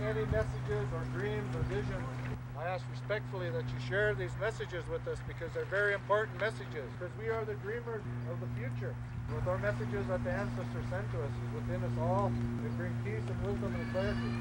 any messages or dreams or visions, I ask respectfully that you share these messages with us because they're very important messages. Because we are the dreamers of the future. With our messages that the ancestors sent to us is within us all, they bring peace and wisdom and clarity.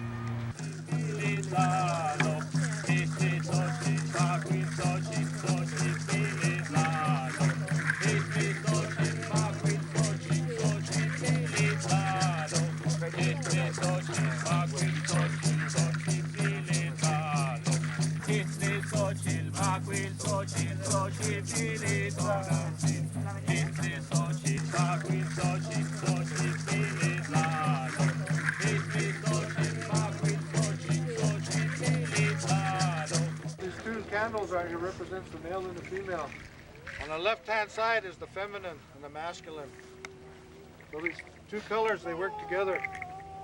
These two candles right here represents the male and the female. On the left-hand side is the feminine and the masculine. So these two colors, they work together,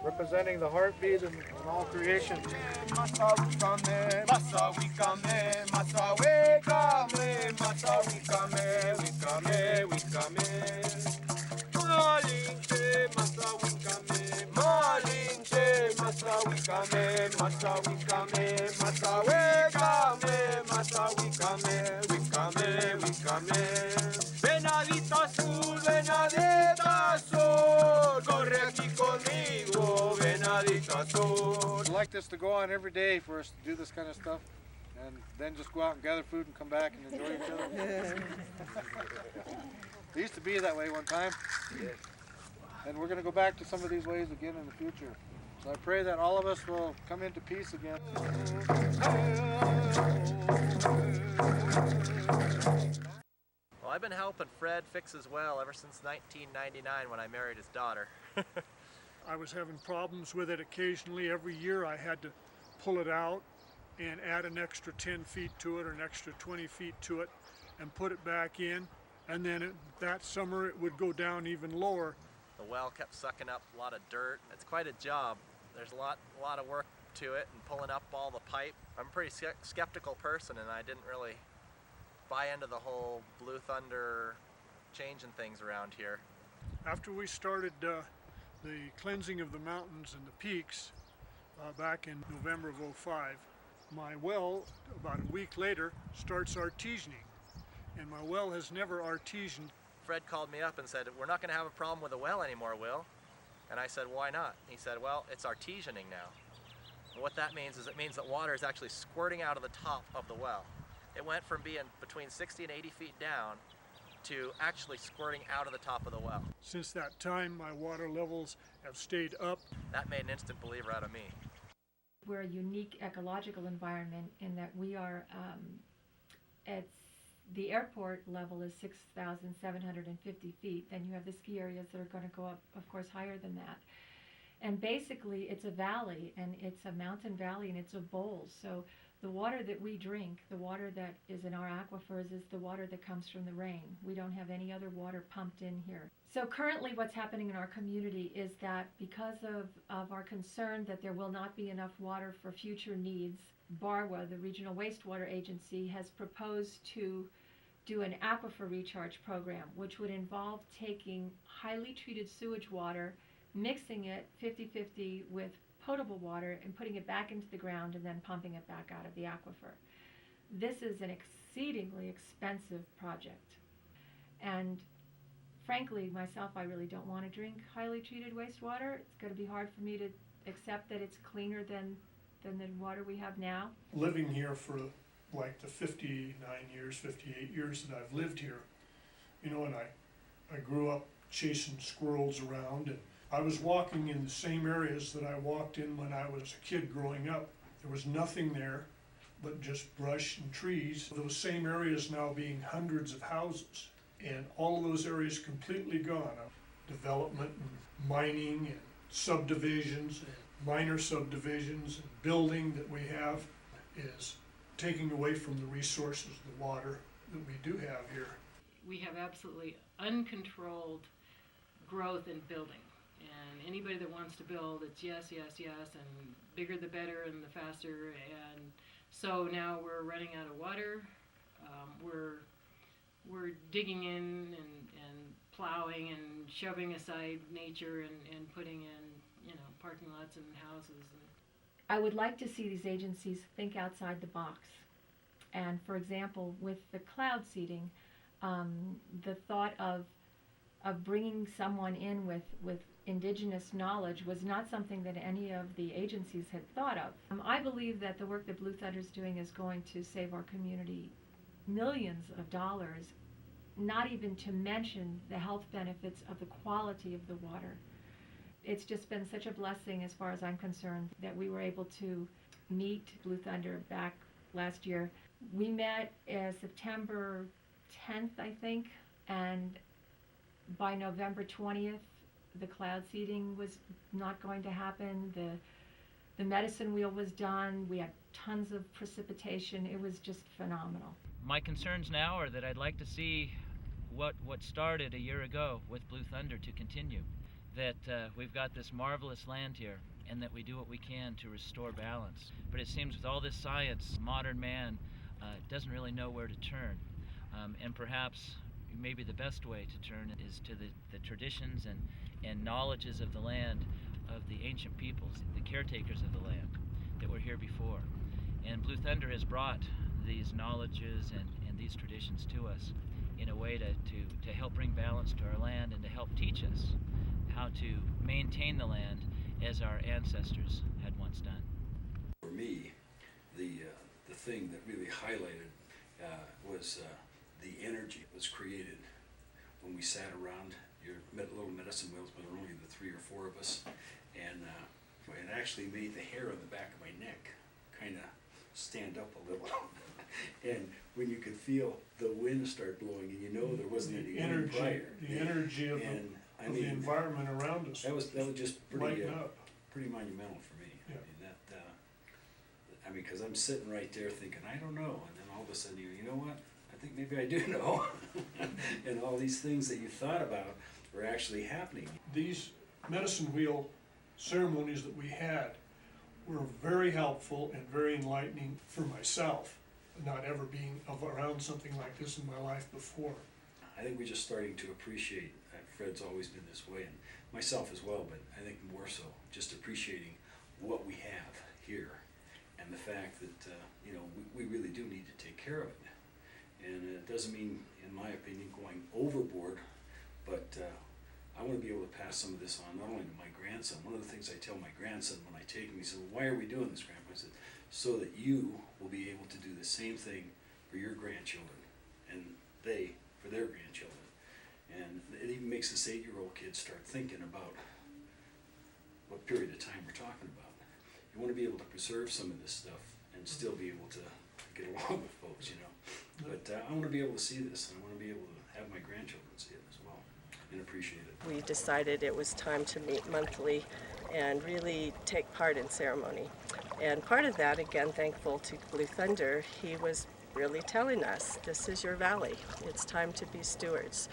representing the heartbeat and all creation. Venadito azul, venadito azul, corre aquí conmigo, venadito azul. I'd like this to go on every day for us to do this kind of stuff, and then just go out and gather food and come back and enjoy each other. It used to be that way one time, and we're going to go back to some of these ways again in the future. So I pray that all of us will come into peace again. Well, I've been helping Fred fix his well ever since 1999 when I married his daughter. I was having problems with it occasionally. Every year I had to pull it out and add an extra 10 feet to it or an extra 20 feet to it and put it back in. And then that summer it would go down even lower. The well kept sucking up a lot of dirt. It's quite a job. There's a lot of work to it and pulling up all the pipe. I'm a pretty skeptical person, and I didn't really buy into the whole Blue Thunder changing things around here. After we started the cleansing of the mountains and the peaks back in November of '05, my well, about a week later, starts artesianing. And my well has never artesianed. Fred called me up and said, "We're not going to have a problem with the well anymore, Will." And I said, "Why not?" He said, "Well, it's artesianing now." And what that means is it means that water is actually squirting out of the top of the well. It went from being between 60 and 80 feet down to actually squirting out of the top of the well. Since that time, my water levels have stayed up. That made an instant believer out of me. We're a unique ecological environment in that we are the airport level is 6,750 feet. Then you have the ski areas that are going to go up, of course, higher than that. And basically, it's a valley, and it's a mountain valley, and it's a bowl. So the water that we drink, the water that is in our aquifers, is the water that comes from the rain. We don't have any other water pumped in here. So currently what's happening in our community is that because of our concern that there will not be enough water for future needs, BARWA, the Regional Wastewater Agency, has proposed to do an aquifer recharge program, which would involve taking highly treated sewage water, mixing it 50-50 with potable water and putting it back into the ground and then pumping it back out of the aquifer. This is an exceedingly expensive project. And frankly, myself, I really don't want to drink highly treated wastewater. It's going to be hard for me to accept that it's cleaner than the water we have now. Living here for like the 59 years, 58 years that I've lived here, and I grew up chasing squirrels around, and I was walking in the same areas that I walked in when I was a kid growing up. There was nothing there but just brush and trees. Those same areas now being hundreds of houses, and all of those areas completely gone. Development and mining and subdivisions and minor subdivisions and building that we have is taking away from the resources, the water that we do have here. We have absolutely uncontrolled growth in building. And anybody that wants to build, it's yes, yes, yes, and bigger the better and the faster. And so now we're running out of water. We're digging in and plowing and shoving aside nature and putting in, parking lots and houses. I would like to see these agencies think outside the box. And for example, with the cloud seeding, the thought of bringing someone in with indigenous knowledge was not something that any of the agencies had thought of. I believe that the work that Blue Thunder is doing is going to save our community millions of dollars, not even to mention the health benefits of the quality of the water. It's just been such a blessing as far as I'm concerned that we were able to meet Blue Thunder back last year. We met September 10th, I think, and by November 20th, the cloud seeding was not going to happen. The medicine wheel was done. We had tons of precipitation. It was just phenomenal. My concerns now are that I'd like to see what started a year ago with Blue Thunder to continue. That we've got this marvelous land here and that we do what we can to restore balance. But it seems with all this science, modern man doesn't really know where to turn. And perhaps maybe the best way to turn is to the traditions and knowledges of the land of the ancient peoples, the caretakers of the land that were here before. And Blue Thunder has brought these knowledges and these traditions to us in a way to help bring balance to our land and to help teach us how to maintain the land as our ancestors had once done. For me, the thing that really highlighted was the energy that was created when we sat around your little medicine wheels, but there were only the 3 or 4 of us, and it actually made the hair on the back of my neck kind of stand up a little. And when you could feel the wind start blowing, and you know there wasn't any wind prior. The energy of the environment around us. That was just pretty up. monumental for me. Yeah. I mean, because I'm sitting right there thinking, I don't know, and then all of a sudden you know what? I think maybe I do know. And all these things that you thought about were actually happening. These medicine wheel ceremonies that we had were very helpful and very enlightening for myself, not ever being around something like this in my life before. I think we're just starting to appreciate, Fred's always been this way, and myself as well, but I think more so, just appreciating what we have here and the fact that, we really do need to take care of it. And it doesn't mean, in my opinion, going overboard, but I want to be able to pass some of this on, not only to my grandson. One of the things I tell my grandson when I take him, he said, well, why are we doing this, Grandpa? I said, so that you will be able to do the same thing for your grandchildren, and they for their grandchildren. And it even makes this 8-year-old kid start thinking about what period of time we're talking about. You want to be able to preserve some of this stuff and still be able to get along with folks, But I want to be able to see this, and I want to be able to have my grandchildren see it as well and appreciate it. We decided it was time to meet monthly and really take part in ceremony. And part of that, again, thankful to Blue Thunder, he was really telling us, this is your valley. It's time to be stewards.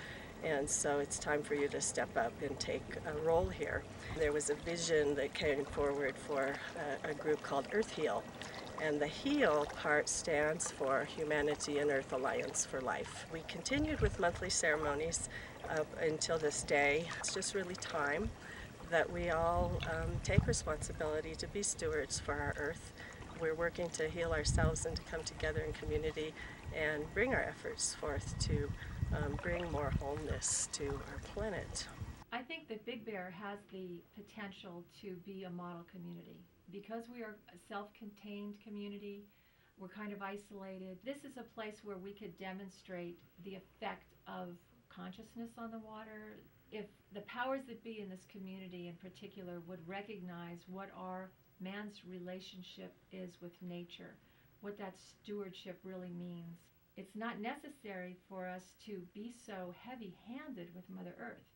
And so it's time for you to step up and take a role here. There was a vision that came forward for a group called Earth Heal. And the HEAL part stands for Humanity and Earth Alliance for Life. We continued with monthly ceremonies up until this day. It's just really time that we all take responsibility to be stewards for our Earth. We're working to heal ourselves and to come together in community and bring our efforts forth to bring more wholeness to our planet. I think that Big Bear has the potential to be a model community. Because we are a self-contained community, we're kind of isolated. This is a place where we could demonstrate the effect of consciousness on the water. If the powers that be in this community in particular would recognize what our man's relationship is with nature, what that stewardship really means. It's not necessary for us to be so heavy-handed with Mother Earth.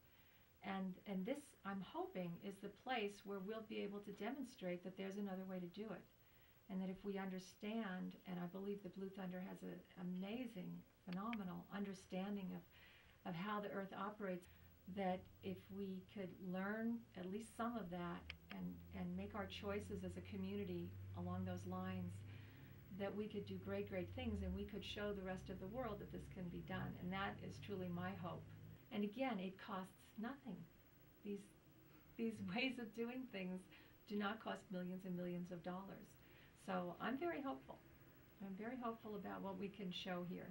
And this, I'm hoping, is the place where we'll be able to demonstrate that there's another way to do it. And that if we understand, and I believe that Blue Thunder has an amazing, phenomenal understanding of how the Earth operates, that if we could learn at least some of that and make our choices as a community along those lines, that we could do great, great things, and we could show the rest of the world that this can be done. And that is truly my hope. And again, it costs nothing. These ways of doing things do not cost millions and millions of dollars. So I'm very hopeful. I'm very hopeful about what we can show here.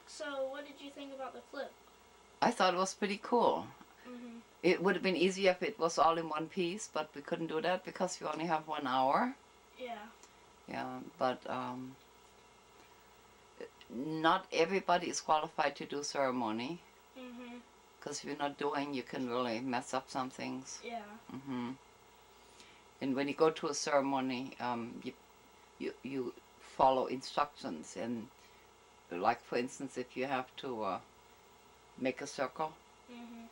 So, what did you think about the clip? I thought it was pretty cool. Mm-hmm. It would have been easier if it was all in one piece, but we couldn't do that because we only have 1 hour. Yeah. Yeah, but not everybody is qualified to do ceremony. Mm-hmm. Because if you're not doing, you can really mess up some things. Yeah. Mm-hmm. And when you go to a ceremony, you follow instructions. And like, for instance, if you have to make a circle, Mm-hmm.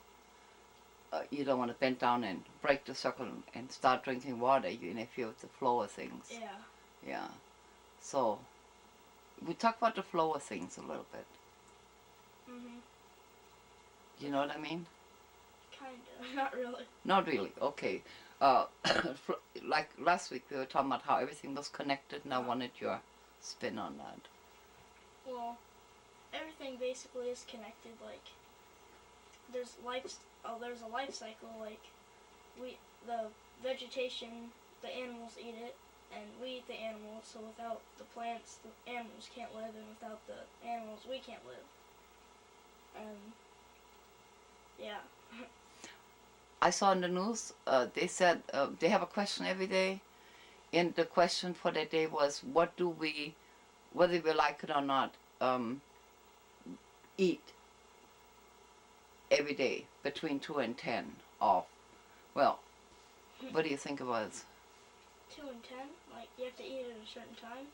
you don't want to bend down and break the circle and start drinking water. You interfere with the flow of things. Yeah. Yeah. So we talk about the flow of things a little bit. Mm-hmm. You know what I mean? Kinda. Not really. Not really. Okay. Like last week we were talking about how everything was connected, and I wanted your spin on that. Well, everything basically is connected. Like, there's a life cycle. Like, the vegetation, the animals eat it, and we eat the animals. So without the plants, the animals can't live, and without the animals, we can't live. Yeah. I saw in the news, they said they have a question every day, and the question for that day was, what do we, whether we like it or not, eat every day between 2 and 10 off. Well, what do you think about it? 2 and 10? Like, you have to eat at a certain time?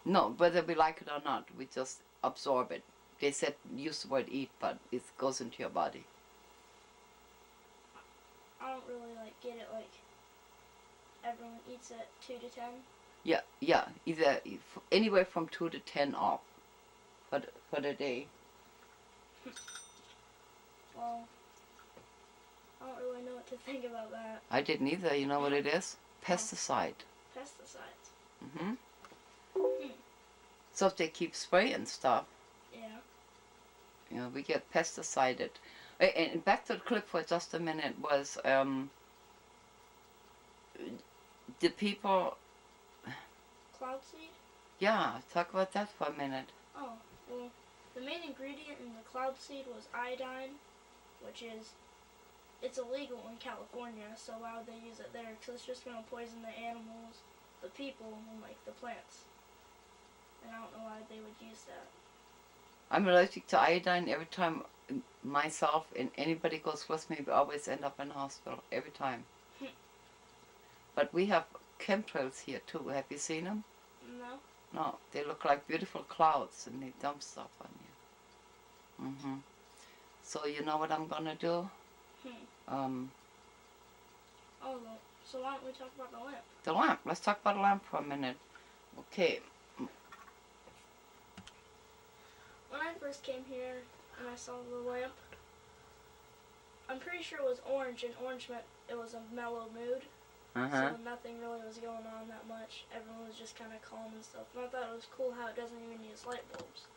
No, whether we like it or not, we just absorb it. They said use the word eat, but it goes into your body. I don't really get it. Like, everyone eats at 2 to 10. Yeah, either anywhere from 2 to 10 off for the day. Well, I don't really know what to think about that. I didn't either. You know what it is? Pesticide. Pesticides. Mm-hmm. So if they keep spraying stuff, Yeah. we get pesticided. And back to the clip for just a minute was the people. Cloud seed? Yeah, talk about that for a minute. Oh, well, the main ingredient in the cloud seed was iodine, which is, it's illegal in California, so why would they use it there? Because it's just going to poison the animals, the people, and the plants. And I don't know why they would use that. I'm allergic to iodine. Every time myself and anybody goes with me, we always end up in the hospital, every time. But we have chemtrails here too. Have you seen them? No. No, they look like beautiful clouds and they dump stuff on you. Mm-hmm. So you know what I'm gonna do? Oh, so why don't we talk about the lamp? The lamp. Let's talk about the lamp for a minute. Okay. When I first came here and I saw the lamp, I'm pretty sure it was orange, and orange meant it was a mellow mood. Uh-huh. So nothing really was going on that much. Everyone was just kind of calm and stuff. And I thought it was cool how it doesn't even use light bulbs.